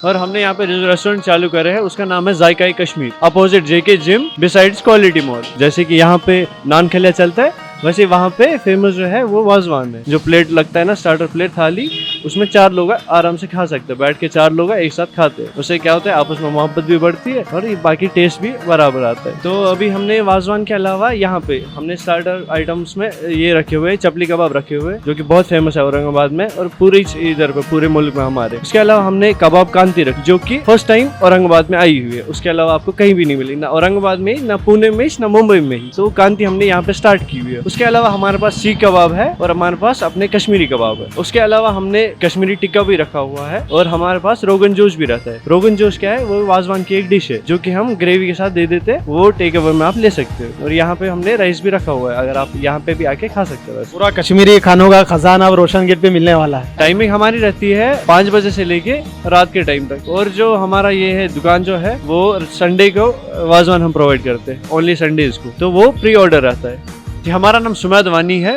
और हमने यहाँ पे रेस्टोरेंट चालू करे है, उसका नाम है जायका कश्मीर, अपोजिट जेके जिम बिसाइड्स क्वालिटी मॉल। जैसे कि यहाँ पे नान खलिया चलता है, वैसे वहाँ पे फेमस जो है वो वाजवान है। जो प्लेट लगता है ना, स्टार्टर प्लेट थाली, उसमें 4 लोग आराम से खा सकते हैं, बैठ के 4 लोग एक साथ खाते हैं। उससे क्या होता है, आपस में मोहब्बत भी बढ़ती है और बाकी टेस्ट भी बराबर आता है। तो अभी हमने वाजवान के अलावा यहाँ पे हमने स्टार्टर आइटम्स में ये रखे हुए, चपली कबाब रखे हुए, जो कि बहुत फेमस है औरंगाबाद में और पूरे इधर पे पूरे मुल्क में हमारे। उसके अलावा हमने कबाब कांति रखी, जो कि फर्स्ट टाइम औरंगाबाद में आई हुई है। उसके अलावा आपको कहीं भी नहीं मिली, ना औरंगाबाद में, ना पुणे में, ना मुंबई में ही। तो कांति हमने यहाँ पे स्टार्ट की हुई है। उसके अलावा हमारे पास सीख कबाब है और हमारे पास अपने कश्मीरी कबाब है। उसके अलावा हमने कश्मीरी टिक्का भी रखा हुआ है और हमारे पास रोगन जोश भी रहता है। रोगन जोश क्या है, वो वाजवान की एक डिश है जो कि हम ग्रेवी के साथ दे देते हैं, वो टेक अवे में आप ले सकते हो। और यहाँ पे हमने राइस भी रखा हुआ है, अगर आप यहाँ पे भी आके खा सकते हो। पूरा कश्मीरी खानों का खजाना अब रोशन गेट पे मिलने वाला है। टाइमिंग हमारी रहती है 5 बजे से लेके रात के टाइम तक। और जो हमारा ये है दुकान जो है, वो संडे को वाजवान हम प्रोवाइड करते हैं, ओनली संडेज को, तो वो प्री ऑर्डर रहता है। जी, हमारा नाम सुमैद वानी है